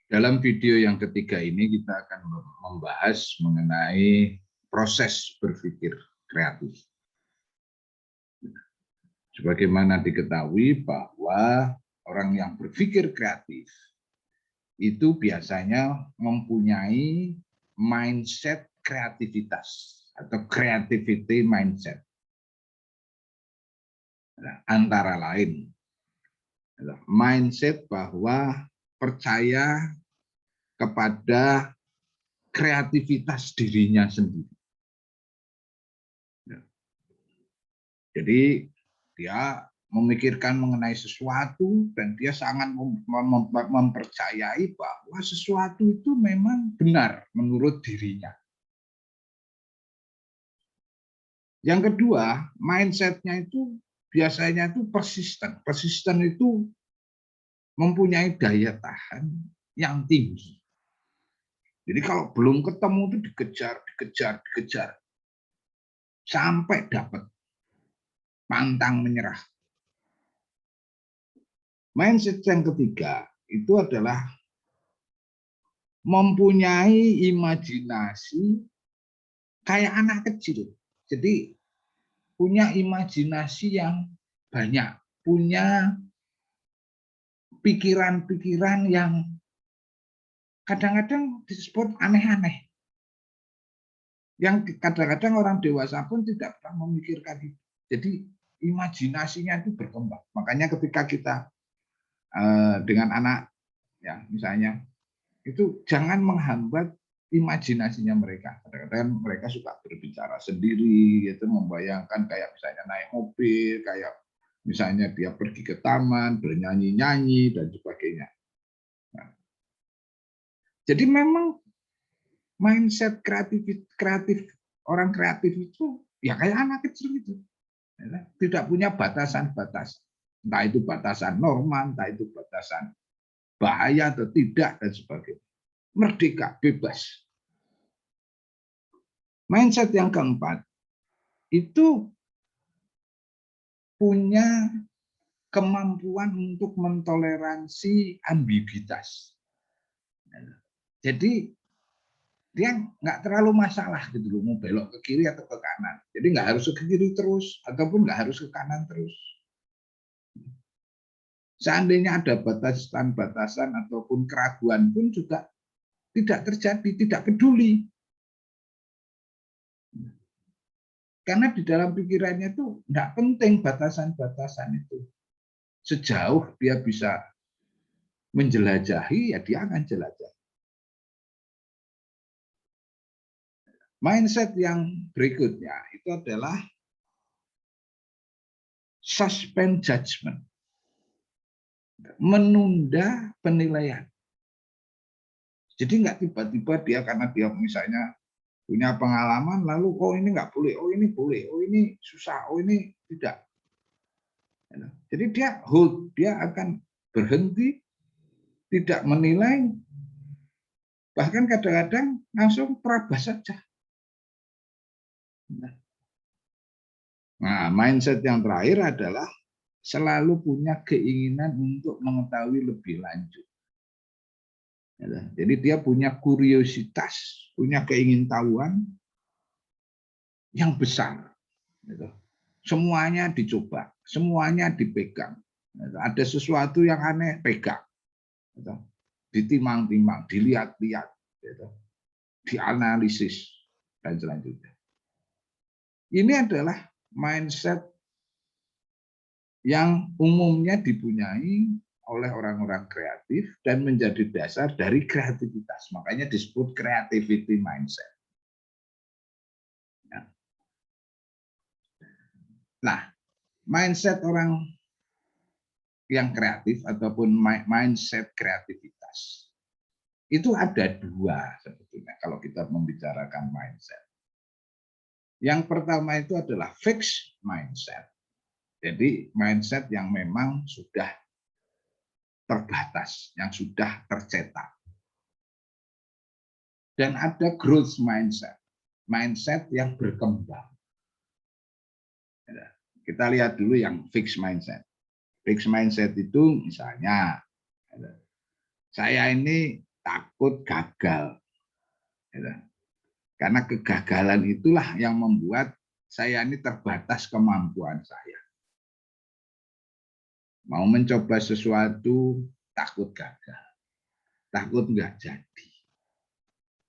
Dalam video yang ketiga ini kita akan membahas mengenai proses berpikir kreatif. Sebagaimana diketahui bahwa orang yang berpikir kreatif itu biasanya mempunyai mindset kreativitas atau creativity mindset. Antara lain mindset bahwa percaya kepada kreativitas dirinya sendiri. Jadi dia memikirkan mengenai sesuatu dan dia sangat mempercayai bahwa sesuatu itu memang benar menurut dirinya. Yang kedua, mindsetnya itu biasanya itu persisten. Persisten itu mempunyai daya tahan yang tinggi. Jadi kalau belum ketemu itu dikejar sampai dapat, pantang menyerah. Mindset yang ketiga itu adalah mempunyai imajinasi kayak anak kecil. Jadi punya imajinasi yang banyak, punya pikiran-pikiran yang kadang-kadang disebut aneh-aneh. Yang kadang-kadang orang dewasa pun tidak pernah memikirkan itu. Jadi imajinasinya itu berkembang. Makanya ketika kita dengan anak, ya misalnya, itu jangan menghambat imajinasinya mereka. Kadang-kadang mereka suka berbicara sendiri, itu membayangkan kayak misalnya naik mobil, kayak misalnya dia pergi ke taman, bernyanyi-nyanyi, dan sebagainya. Nah, jadi memang mindset kreatif orang kreatif itu ya kayak anak kecil itu, tidak punya batasan-batasan, entah itu batasan norma, entah itu batasan bahaya atau tidak, dan sebagainya. Merdeka, bebas. Mindset yang keempat itu punya kemampuan untuk mentoleransi ambiguitas. Jadi dia nggak terlalu masalah gitu loh, mau belok ke kiri atau ke kanan. Jadi nggak harus ke kiri terus ataupun nggak harus ke kanan terus. Seandainya ada batasan-batasan ataupun keraguan pun juga tidak terjadi, tidak peduli. Karena di dalam pikirannya itu nggak penting batasan-batasan itu. Sejauh dia bisa menjelajahi, ya dia akan jelajah. Mindset yang berikutnya itu adalah suspend judgment. Menunda penilaian. Jadi nggak tiba-tiba dia karena dia misalnya punya pengalaman lalu oh ini nggak boleh, oh ini boleh, oh ini susah, oh ini tidak. Jadi dia hold, dia akan berhenti, tidak menilai, bahkan kadang-kadang langsung perabas saja. Nah, mindset yang terakhir adalah selalu punya keinginan untuk mengetahui lebih lanjut. Jadi dia punya kuriositas, punya keingintahuan yang besar. Semuanya dicoba, semuanya dipegang. Ada sesuatu yang aneh, pegang. Ditimang-timang, dilihat-lihat, dianalisis, dan selanjutnya. Ini adalah mindset yang umumnya dipunyai oleh orang-orang kreatif dan menjadi dasar dari kreativitas. Makanya disebut creativity mindset. Nah, mindset orang yang kreatif ataupun mindset kreativitas itu ada dua sebetulnya kalau kita membicarakan mindset. Yang pertama itu adalah fixed mindset. Jadi mindset yang memang sudah terbatas, yang sudah tercetak. Dan ada growth mindset, mindset yang berkembang. Kita lihat dulu yang fixed mindset. Fixed mindset itu misalnya, saya ini takut gagal. Karena kegagalan itulah yang membuat saya ini terbatas kemampuan saya. Mau mencoba sesuatu, takut gagal. Takut nggak jadi.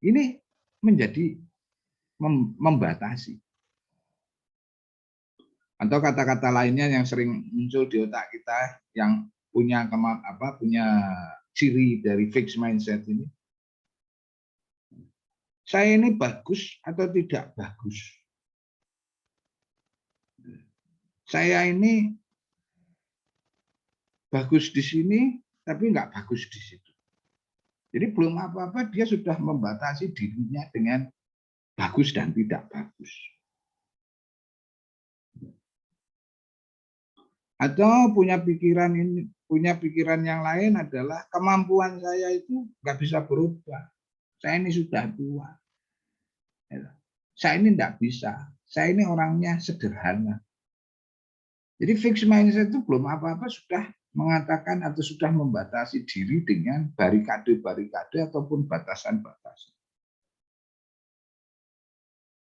Ini menjadi membatasi. Atau kata-kata lainnya yang sering muncul di otak kita yang punya ciri dari fixed mindset ini. Saya ini bagus atau tidak bagus? Saya ini bagus di sini, tapi nggak bagus di situ. Jadi belum apa-apa dia sudah membatasi dirinya dengan bagus dan tidak bagus. Atau punya pikiran yang lain adalah kemampuan saya itu nggak bisa berubah. Saya ini sudah tua. Saya ini nggak bisa. Saya ini orangnya sederhana. Jadi fixed mindset itu belum apa-apa sudah mengatakan atau sudah membatasi diri dengan barikade-barikade ataupun batasan-batasan.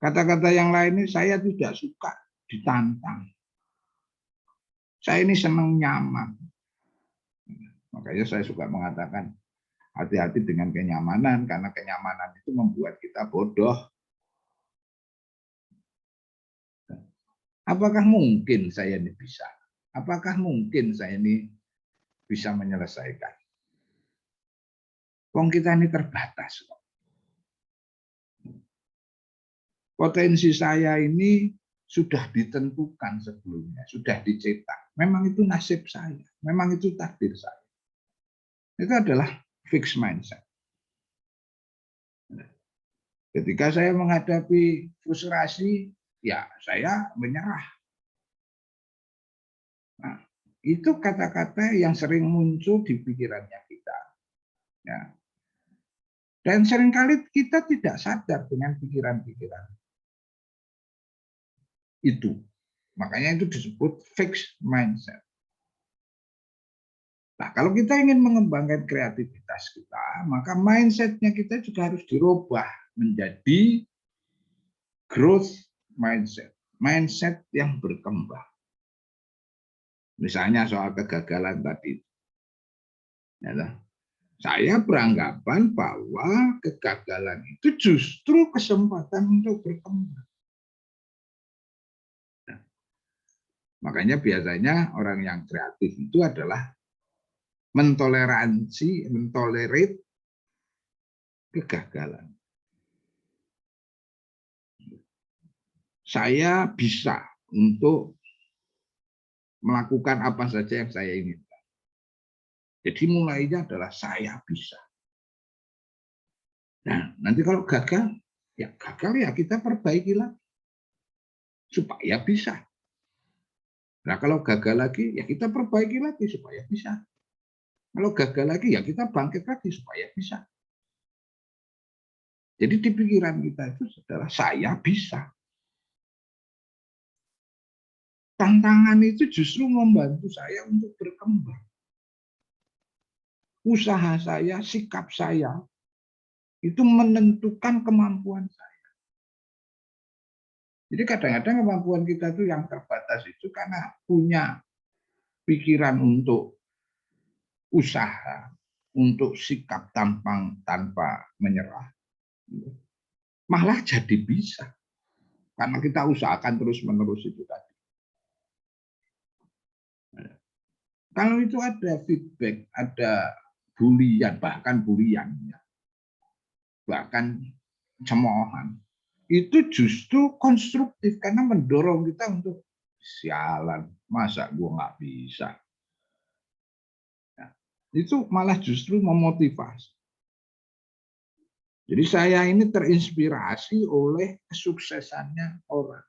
Kata-kata yang lain ini saya tidak suka ditantang. Saya ini senang nyaman. Makanya saya suka mengatakan hati-hati dengan kenyamanan karena kenyamanan itu membuat kita bodoh. Apakah mungkin saya ini bisa? Apakah mungkin saya ini bisa menyelesaikan? Wong kita ini terbatas. Potensi saya ini sudah ditentukan sebelumnya, sudah dicetak. Memang itu nasib saya, memang itu takdir saya. Itu adalah fixed mindset. Ketika saya menghadapi frustrasi, ya saya menyerah. Nah, itu kata-kata yang sering muncul di pikirannya kita. Ya. Dan seringkali kita tidak sadar dengan pikiran-pikiran itu. Makanya itu disebut fixed mindset. Nah, kalau kita ingin mengembangkan kreativitas kita, maka mindset-nya kita juga harus dirubah menjadi growth mindset. Mindset yang berkembang. Misalnya soal kegagalan tadi. Ya, saya beranggapan bahwa kegagalan itu justru kesempatan untuk berkembang. Nah, makanya biasanya orang yang kreatif itu adalah mentolerit kegagalan. Saya bisa untuk melakukan apa saja yang saya inginkan. Jadi mulainya adalah saya bisa. Nah, nanti kalau gagal ya kita perbaiki lagi supaya bisa. Nah, kalau gagal lagi ya kita perbaiki lagi supaya bisa. Kalau gagal lagi ya kita bangkit lagi supaya bisa. Jadi di pikiran kita itu adalah saya bisa. Tantangan itu justru membantu saya untuk berkembang. Usaha saya, sikap saya, itu menentukan kemampuan saya. Jadi kadang-kadang kemampuan kita itu yang terbatas itu karena punya pikiran untuk usaha, untuk sikap tanpa menyerah. Malah jadi bisa. Karena kita usahakan terus-menerus itu tadi. Kalau itu ada feedback, ada bulian, bahkan cemoohan, itu justru konstruktif karena mendorong kita untuk sialan, masa gue nggak bisa. Nah, itu malah justru memotivasi. Jadi saya ini terinspirasi oleh kesuksesannya orang.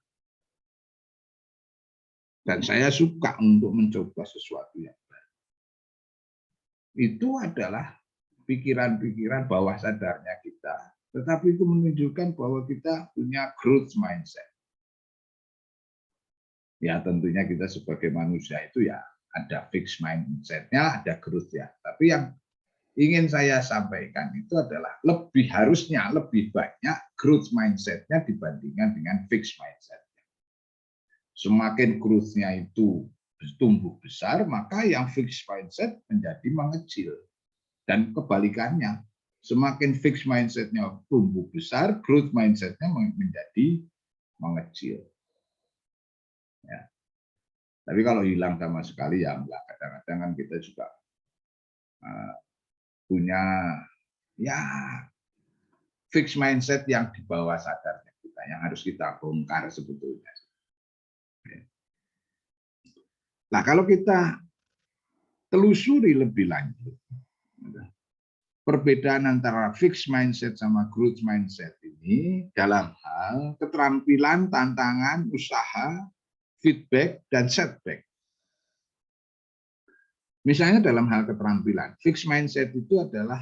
Dan saya suka untuk mencoba sesuatu yang baru. Itu adalah pikiran-pikiran bawah sadarnya kita. Tetapi itu menunjukkan bahwa kita punya growth mindset. Ya tentunya kita sebagai manusia itu ya ada fixed mindset-nya, ada growth ya. Tapi yang ingin saya sampaikan itu adalah harusnya lebih banyak growth mindset-nya dibandingkan dengan fixed mindset. Semakin growth-nya itu tumbuh besar, maka yang fixed mindset menjadi mengecil. Dan kebalikannya, semakin fixed mindset-nya tumbuh besar, growth mindset-nya menjadi mengecil. Ya. Tapi kalau hilang sama sekali ya enggak. Kadang-kadang kan kita juga punya ya fixed mindset yang di bawah sadarnya kita yang harus kita bongkar sebetulnya. Nah, kalau kita telusuri lebih lanjut, perbedaan antara fixed mindset sama growth mindset ini dalam hal keterampilan, tantangan, usaha, feedback, dan setback. Misalnya dalam hal keterampilan, fixed mindset itu adalah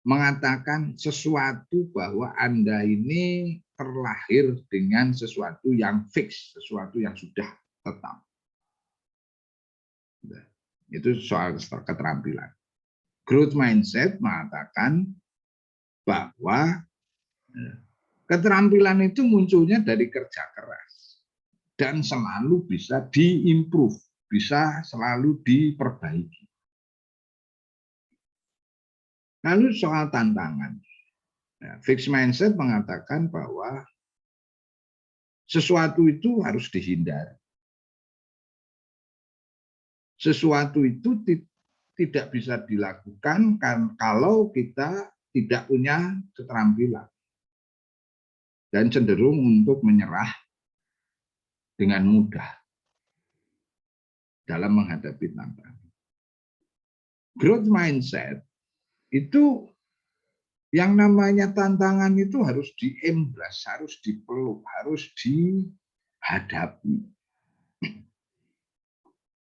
mengatakan sesuatu bahwa Anda ini terlahir dengan sesuatu yang fix, sesuatu yang sudah tetap. Itu soal keterampilan. Growth mindset mengatakan bahwa keterampilan itu munculnya dari kerja keras dan selalu bisa diimprove, bisa selalu diperbaiki. Lalu soal tantangan, fixed mindset mengatakan bahwa sesuatu itu harus dihindari. Sesuatu itu tidak bisa dilakukan kalau kita tidak punya keterampilan dan cenderung untuk menyerah dengan mudah dalam menghadapi tantangan. Growth mindset itu yang namanya tantangan itu harus diembrace, harus dipeluk, harus dihadapi.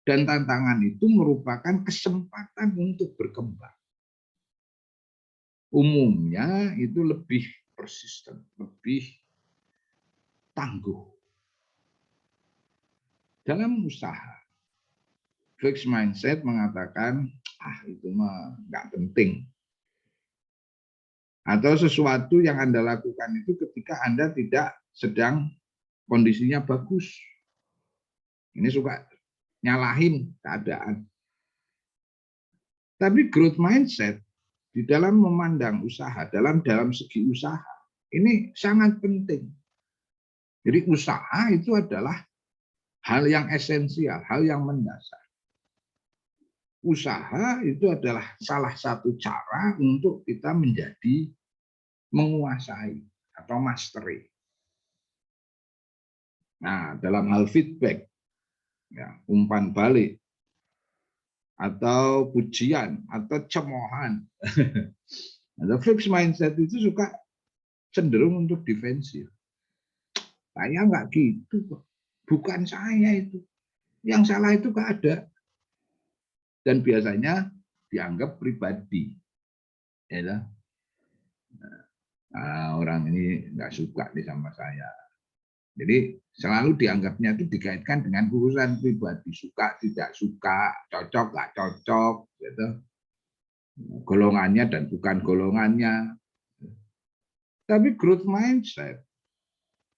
Dan tantangan itu merupakan kesempatan untuk berkembang. Umumnya itu lebih persisten, lebih tangguh. Dalam usaha, fixed mindset mengatakan, itu mah nggak penting. Atau sesuatu yang Anda lakukan itu ketika Anda tidak sedang kondisinya bagus. Ini suka nyalahin keadaan. Tapi growth mindset di dalam memandang usaha, dalam segi usaha, ini sangat penting. Jadi usaha itu adalah hal yang esensial, hal yang mendasar. Usaha itu adalah salah satu cara untuk kita menjadi menguasai atau mastery. Nah, dalam hal feedback, ya, umpan balik, atau pujian, atau cemoohan. Atau fixed mindset itu suka cenderung untuk defensif. Saya nggak gitu, bukan saya itu. Yang salah itu nggak ada. Dan biasanya dianggap pribadi. Ya, orang ini nggak suka nih sama saya. Jadi selalu dianggapnya itu dikaitkan dengan urusan pribadi, suka tidak suka, cocok nggak cocok, gitu. Golongannya dan bukan golongannya. Tapi growth mindset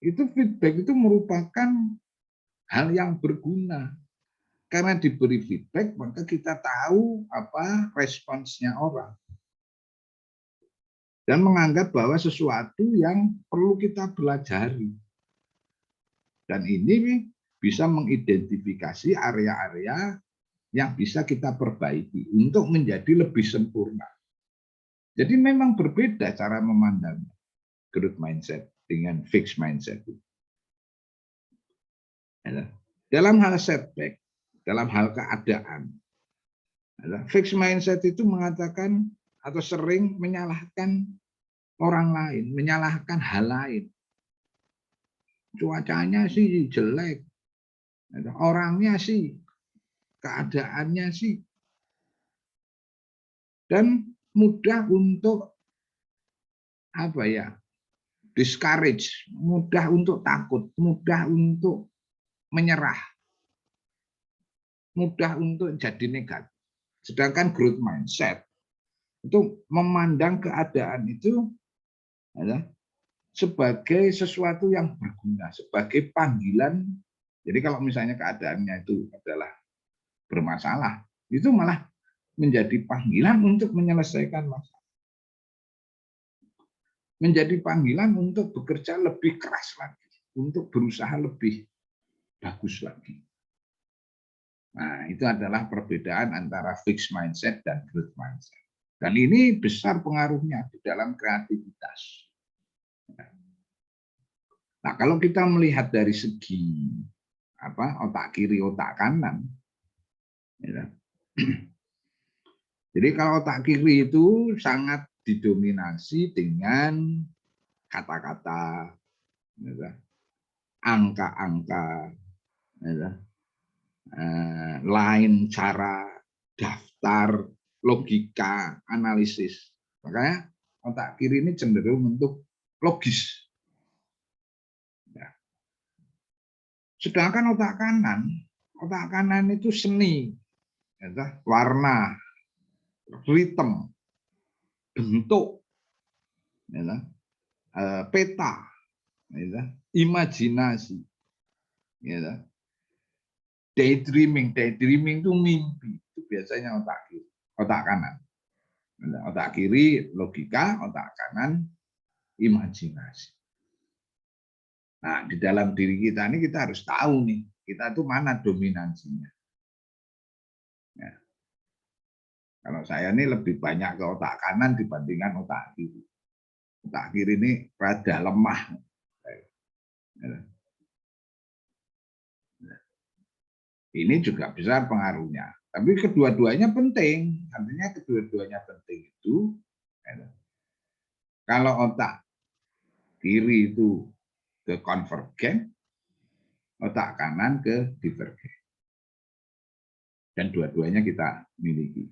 itu feedback itu merupakan hal yang berguna. Karena diberi feedback maka kita tahu apa responsnya orang. Dan menganggap bahwa sesuatu yang perlu kita pelajari. Dan ini bisa mengidentifikasi area-area yang bisa kita perbaiki untuk menjadi lebih sempurna. Jadi memang berbeda cara memandang growth mindset dengan fixed mindset. Dalam hal setback, dalam hal keadaan, fixed mindset itu mengatakan atau sering menyalahkan orang lain, menyalahkan hal lain. Cuacanya sih jelek, orangnya sih, keadaannya sih. Dan mudah untuk discourage, mudah untuk takut, mudah untuk menyerah, mudah untuk jadi negatif. Sedangkan growth mindset itu memandang keadaan itu ya, sebagai sesuatu yang berguna, sebagai panggilan. Jadi kalau misalnya keadaannya itu adalah bermasalah, itu malah menjadi panggilan untuk menyelesaikan masalah. Menjadi panggilan untuk bekerja lebih keras lagi, untuk berusaha lebih bagus lagi. Nah, itu adalah perbedaan antara fixed mindset dan growth mindset. Dan ini besar pengaruhnya di dalam kreativitas. Nah, kalau kita melihat dari segi otak kiri, otak kanan, ya. Jadi kalau otak kiri itu sangat didominasi dengan kata-kata, ya, angka-angka, ya, lain cara, daftar, logika, analisis. Makanya otak kiri ini cenderung untuk logis. Ya. Sedangkan otak kanan itu seni, ya, warna, ritme, bentuk, ya, peta, ya, imajinasi, ya. Daydreaming itu mimpi, itu biasanya otak kiri, otak kanan. Otak kiri logika, otak kanan imajinasi. Nah, di dalam diri kita ini kita harus tahu nih, kita itu mana dominansinya. Ya. Kalau saya ini lebih banyak ke otak kanan dibandingkan otak kiri. Otak kiri ini rada lemah. Ya. Ini juga besar pengaruhnya. Tapi kedua-duanya penting. Artinya kedua-duanya penting itu, ya. Kalau otak kiri itu ke konvergen, otak kanan ke divergen. Dan dua-duanya kita miliki.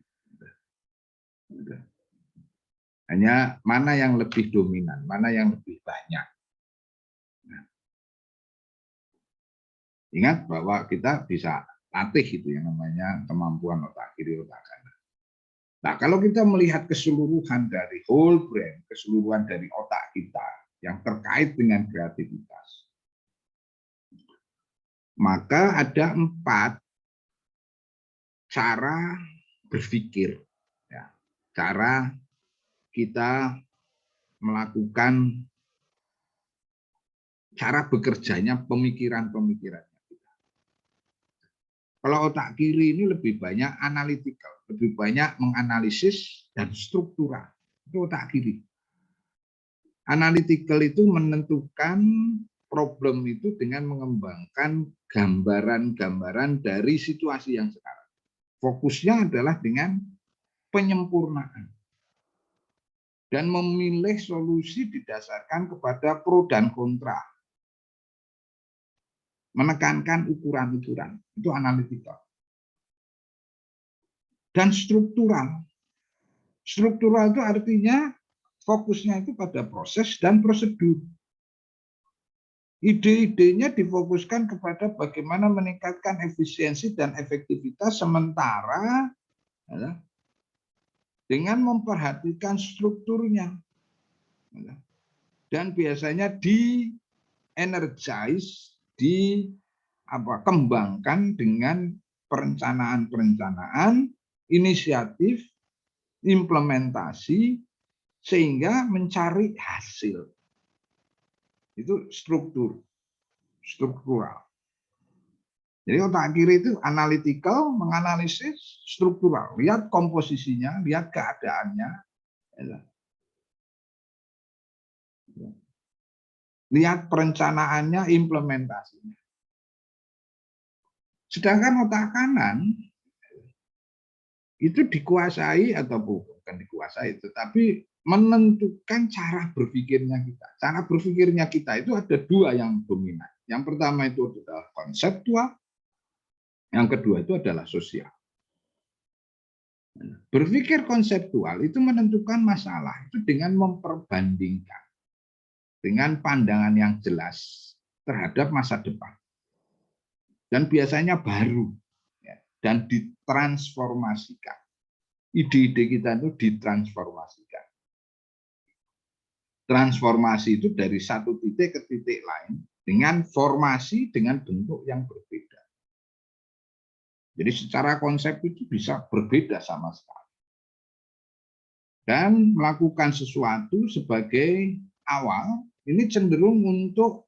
Hanya mana yang lebih dominan, mana yang lebih banyak. Nah, ingat bahwa kita bisa latih itu yang namanya kemampuan otak kiri, otak kanan. Nah, kalau kita melihat keseluruhan dari whole brain, keseluruhan dari otak kita yang terkait dengan kreativitas, maka ada 4 cara berpikir, ya, cara kita melakukan cara bekerjanya pemikiran-pemikirannya kita. Kalau otak kiri ini lebih banyak analytical, lebih banyak menganalisis dan struktural. Itu otak kiri. Analytical itu menentukan problem itu dengan mengembangkan gambaran-gambaran dari situasi yang sekarang. Fokusnya adalah dengan penyempurnaan dan memilih solusi didasarkan kepada pro dan kontra. Menekankan ukuran-ukuran, itu analytical. Dan struktural. Struktural itu artinya fokusnya itu pada proses dan prosedur. Ide-idenya difokuskan kepada bagaimana meningkatkan efisiensi dan efektivitas sementara ya, dengan memperhatikan strukturnya. Ya, dan biasanya di-energize, kembangkan dengan perencanaan-perencanaan, inisiatif, implementasi, sehingga mencari hasil. Itu struktural. Jadi otak kiri itu analytical, menganalisis, struktural. Lihat komposisinya, lihat keadaannya. Lihat perencanaannya, implementasinya. Sedangkan otak kanan itu dikuasai atau bukan dikuasai, tetapi menentukan cara berpikirnya kita. Cara berpikirnya kita itu ada 2 yang dominan. Yang pertama itu adalah konseptual, yang kedua itu adalah sosial. Berpikir konseptual itu menentukan masalah itu dengan memperbandingkan, dengan pandangan yang jelas terhadap masa depan. Dan biasanya baru, ya, dan ditransformasikan. ide-ide kita itu ditransformasikan. Transformasi itu dari satu titik ke titik lain dengan formasi dengan bentuk yang berbeda. Jadi secara konsep itu bisa berbeda sama sekali. Dan melakukan sesuatu sebagai awal ini cenderung untuk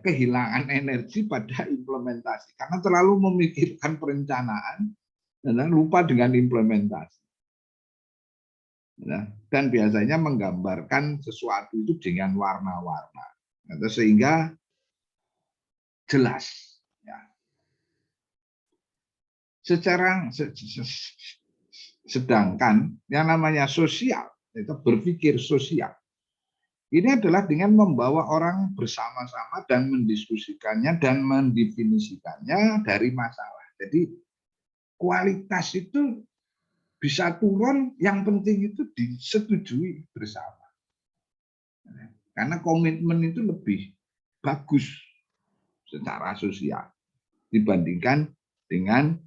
kehilangan energi pada implementasi karena terlalu memikirkan perencanaan dan lupa dengan implementasi. Dan biasanya menggambarkan sesuatu itu dengan warna-warna, sehingga jelas. Sedangkan yang namanya sosial, itu berpikir sosial, ini adalah dengan membawa orang bersama-sama dan mendiskusikannya dan mendefinisikannya dari masalah. Jadi kualitas itu bisa turun, yang penting itu disetujui bersama. Karena komitmen itu lebih bagus secara sosial dibandingkan dengan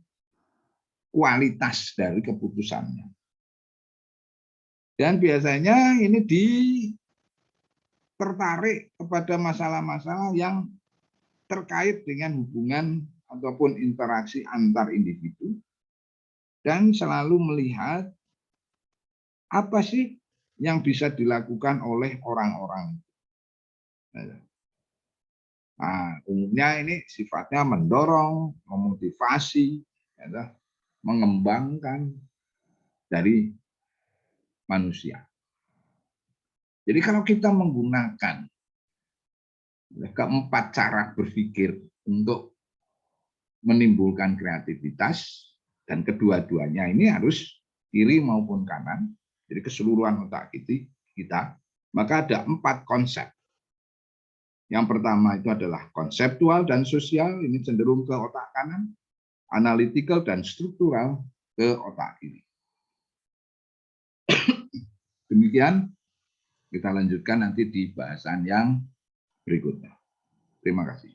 kualitas dari keputusannya. Dan biasanya ini tertarik kepada masalah-masalah yang terkait dengan hubungan ataupun interaksi antar individu dan selalu melihat apa sih yang bisa dilakukan oleh orang-orang. Nah, umumnya ini sifatnya mendorong, memotivasi, mengembangkan dari manusia. Jadi kalau kita menggunakan keempat cara berpikir untuk menimbulkan kreativitas, dan kedua-duanya ini harus kiri maupun kanan, jadi keseluruhan otak kita, maka ada 4 konsep. Yang pertama itu adalah konseptual dan sosial, ini cenderung ke otak kanan, analytical dan struktural ke otak kiri. Demikian, kita lanjutkan nanti di bahasan yang berikutnya. Terima kasih.